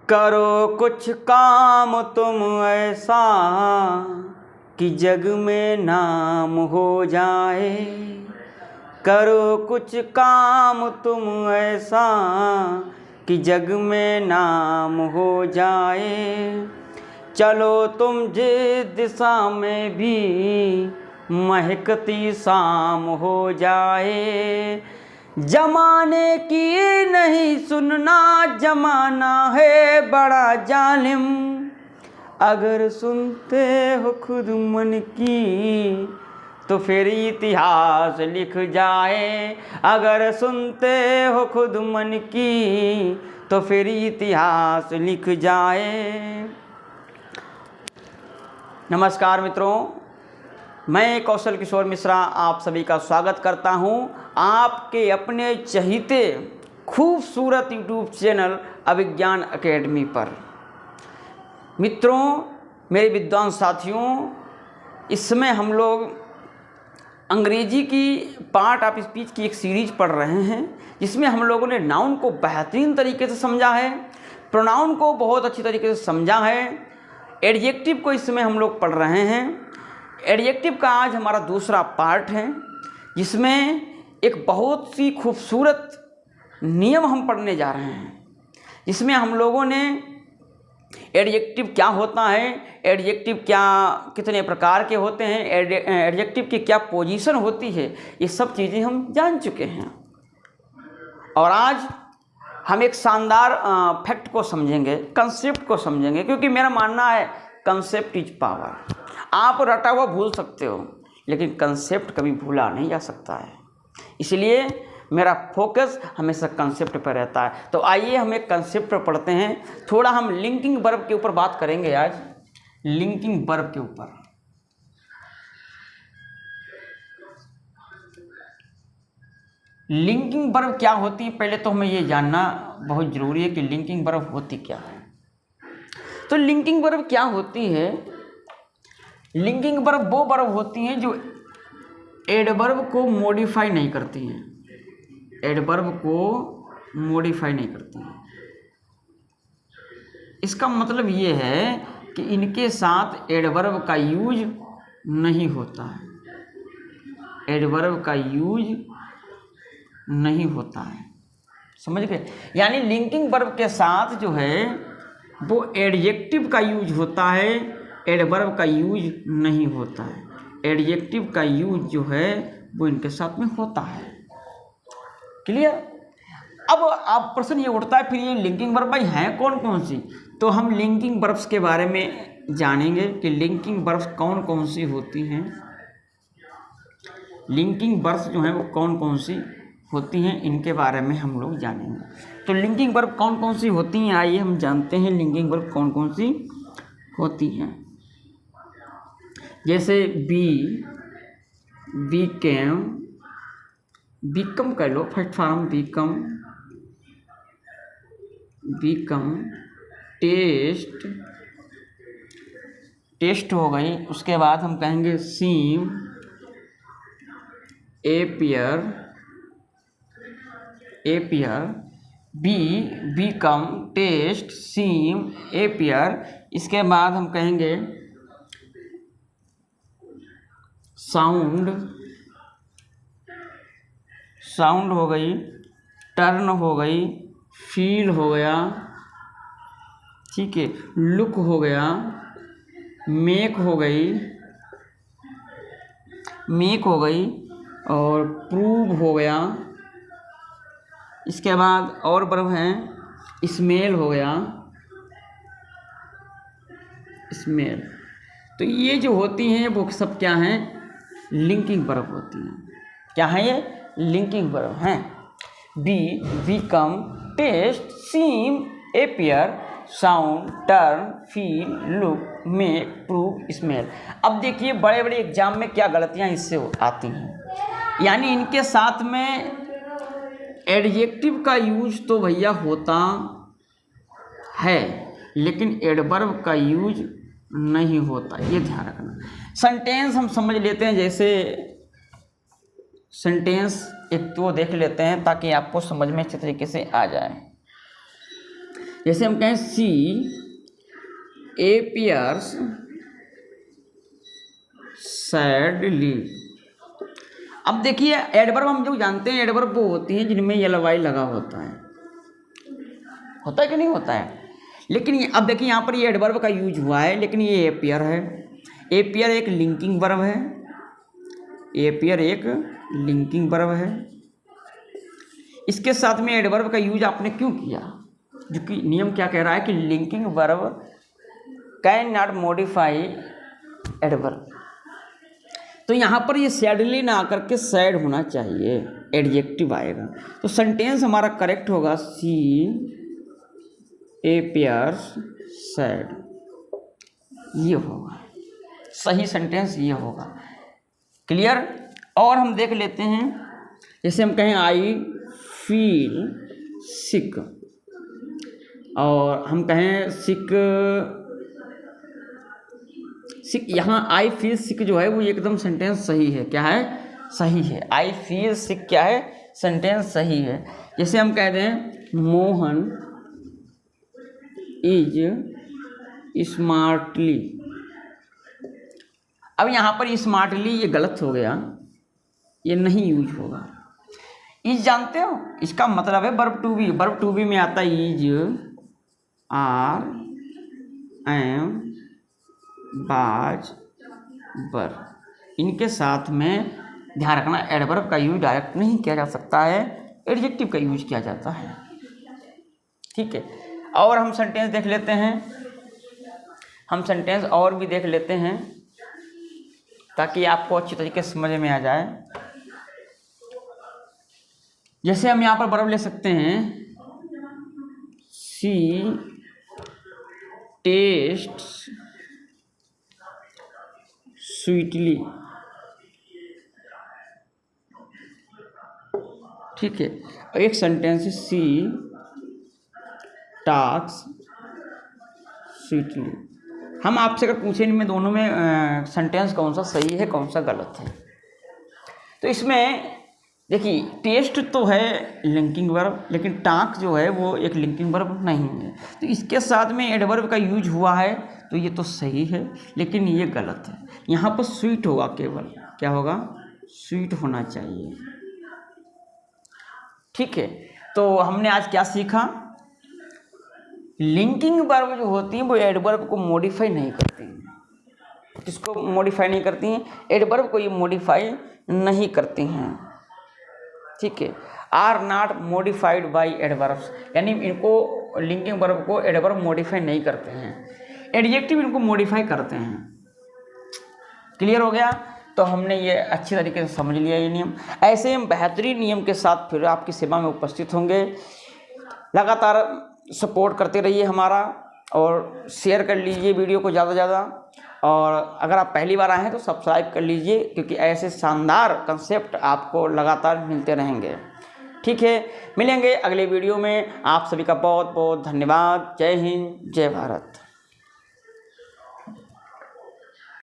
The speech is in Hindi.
करो कुछ काम तुम ऐसा कि जग में नाम हो जाए। करो कुछ काम तुम ऐसा कि जग में नाम हो जाए। चलो तुम जिस दिशा में भी महकती शाम हो जाए। जमाने की नहीं सुनना, जमाना है बड़ा जालिम। अगर सुनते हो खुद मन की तो फिर इतिहास लिख जाए। अगर सुनते हो खुद मन की तो फिर इतिहास लिख जाए। नमस्कार मित्रों, मैं कौशल किशोर मिश्रा आप सभी का स्वागत करता हूं आपके अपने चहीते खूबसूरत यूट्यूब चैनल अभिज्ञान एकेडमी पर। मित्रों, मेरे विद्वान साथियों, इसमें हम लोग अंग्रेजी की पार्ट ऑफ स्पीच की एक सीरीज पढ़ रहे हैं, जिसमें हम लोगों ने नाउन को बेहतरीन तरीके से समझा है, प्रोनाउन को बहुत अच्छी तरीके से समझा है, एडजेक्टिव को इसमें हम लोग पढ़ रहे हैं। एडजेक्टिव का आज हमारा दूसरा पार्ट है, जिसमें एक बहुत सी खूबसूरत नियम हम पढ़ने जा रहे हैं, जिसमें हम लोगों ने एडजेक्टिव क्या होता है, एडजेक्टिव क्या कितने प्रकार के होते हैं, एडजेक्टिव की क्या पोजीशन होती है, ये सब चीज़ें हम जान चुके हैं। और आज हम एक शानदार फैक्ट को समझेंगे, कंसेप्ट को समझेंगे, क्योंकि मेरा मानना है कंसेप्ट इज पावर। आप रटा हुआ भूल सकते हो, लेकिन कंसेप्ट कभी भूला नहीं जा सकता है। इसलिए मेरा फोकस हमेशा कंसेप्ट पर रहता है। तो आइए हम एक कंसेप्ट पर पढ़ते हैं। थोड़ा हम लिंकिंग वर्ब के ऊपर बात करेंगे आज, लिंकिंग वर्ब के ऊपर। लिंकिंग वर्ब क्या होती है, पहले तो हमें ये जानना बहुत ज़रूरी है कि लिंकिंग वर्ब होती क्या है। तो लिंकिंग वर्ब क्या होती है? लिंकिंग वर्ब वो वर्ब होती हैं जो एडवर्ब को मॉडिफाई नहीं करती हैं, एडवर्ब को मॉडिफाई नहीं करती हैं। इसका मतलब ये है कि इनके साथ एडवर्ब का यूज नहीं होता है, एडवर्ब का यूज नहीं होता है, समझ गए? यानी लिंकिंग वर्ब के साथ जो है वो एडजेक्टिव का यूज होता है, एडवर्ब का यूज नहीं होता है। एडजेक्टिव का यूज जो है वो इनके साथ में होता है। क्लियर? अब आप प्रश्न ये उठता है, फिर ये लिंकिंग वर्ब भाई हैं कौन कौन सी? तो हम लिंकिंग वर्ब्स के बारे में जानेंगे कि लिंकिंग वर्ब्स कौन कौन सी होती हैं। लिंकिंग वर्ब्स जो हैं वो कौन कौन सी होती हैं, इनके बारे में हम लोग जानेंगे। तो लिंकिंग वर्ब कौन कौन सी होती हैं, आइए हम जानते हैं लिंकिंग वर्ब कौन कौन सी होती हैं। जैसे बी, बीकेम, बीकम कर लो, first form become, become, taste, taste हो गई। उसके बाद हम कहेंगे seem, appear, appear, be, become, taste, seem, appear. इसके बाद हम कहेंगे साउंड, साउंड हो गई, टर्न हो गई, फील हो गया, ठीक है, लुक हो गया, मेक हो गई, मेक हो गई, और प्रूव हो गया। इसके बाद और वर्ब हैं, स्मेल हो गया, स्मेल। तो ये जो होती हैं वो सब क्या हैं? लिंकिंग वर्ब होती हैं। क्या है ये? लिंकिंग वर्ब हैं। Be, become, taste, seem, appear, sound, turn, feel, look, make, prove, smell. अब देखिए बड़े बड़े एग्जाम में क्या गलतियां इससे आती हैं। यानी इनके साथ में एडजेक्टिव का यूज तो भैया होता है, लेकिन एडवर्ब का यूज नहीं होता, ये ध्यान रखना। सेंटेंस हम समझ लेते हैं, जैसे सेंटेंस एक तो देख लेते हैं ताकि आपको समझ में अच्छे तरीके से आ जाए। जैसे हम कहें सी appears sadly। अब देखिए एडवर्ब हम जो जानते हैं, एडवर्ब वो होती हैं जिनमें ly लगा होता है कि नहीं होता है। लेकिन अब देखिए यहाँ पर ये एडवर्ब का यूज हुआ है, लेकिन ये एपियर है। एपियर एक लिंकिंग वर्ब है, एपियर एक लिंकिंग वर्ब है। इसके साथ में एडवर्ब का यूज आपने क्यों किया? जो कि नियम क्या कह रहा है कि linking verb can not modify adverb. तो यहाँ पर ये सैडली ना आकर के सैड होना चाहिए, एडजेक्टिव आएगा। तो सेंटेंस हमारा करेक्ट होगा सी appears sad, ये होगा सही सेंटेंस, ये होगा। क्लियर? और हम देख लेते हैं, जैसे हम कहें आई फील सिक, और हम कहें सिक, यहाँ आई फील सिक जो है वो एकदम सेंटेंस सही है। क्या है? सही है। आई फील सिक क्या है? सेंटेंस सही है। जैसे हम कह दें मोहन इज स्मार्टली, अब यहाँ पर स्मार्टली ये गलत हो गया, ये नहीं यूज होगा। इज जानते हो इसका मतलब है verb to be. Verb to be में आता है इज, आर, एम, बाज, वर। इनके साथ में ध्यान रखना एडवर्ब का यूज डायरेक्ट नहीं किया जा सकता है, एडजेक्टिव का यूज किया जाता है। ठीक है, और हम सेंटेंस देख लेते हैं, हम सेंटेंस और भी देख लेते हैं ताकि आपको अच्छी तरीके से समझ में आ जाए। जैसे हम यहाँ पर वर्ब ले सकते हैं सी टेस्ट्स स्वीटली। ठीक है, एक सेंटेंस सी टॉक्स स्वीटली। हम आपसे अगर पूछें इनमें दोनों में सेंटेंस कौन सा सही है कौन सा गलत है, तो इसमें देखिए टेस्ट तो है लिंकिंग वर्ब, लेकिन टॉक जो है वो एक लिंकिंग वर्ब नहीं है। तो इसके साथ में एडवर्ब का यूज हुआ है तो ये तो सही है, लेकिन ये गलत है। यहाँ पर स्वीट होगा, केवल क्या होगा? स्वीट होना चाहिए। ठीक है, तो हमने आज क्या सीखा? लिंकिंग वर्ब जो होती हैं वो एडवर्ब को मॉडिफाई नहीं करती हैं। किसको मॉडिफाई नहीं करती हैं? एडवर्ब को ये मॉडिफाई नहीं करती हैं। ठीक है, are not modified by adverbs, यानी इनको लिंकिंग वर्ब को एडवर्ब मॉडिफाई नहीं करते हैं, एडजेक्टिव इनको मॉडिफाई करते हैं। क्लियर हो गया? तो हमने ये अच्छी तरीके से समझ लिया ये नियम। ऐसे हम बेहतरीन नियम के साथ फिर आपकी सेवा में उपस्थित होंगे। लगातार सपोर्ट करते रहिए हमारा, और शेयर कर लीजिए वीडियो को ज़्यादा से ज़्यादा। और अगर आप पहली बार आए हैं तो सब्सक्राइब कर लीजिए, क्योंकि ऐसे शानदार कंसेप्ट आपको लगातार मिलते रहेंगे। ठीक है, मिलेंगे अगले वीडियो में। आप सभी का बहुत बहुत धन्यवाद। जय हिंद, जय भारत।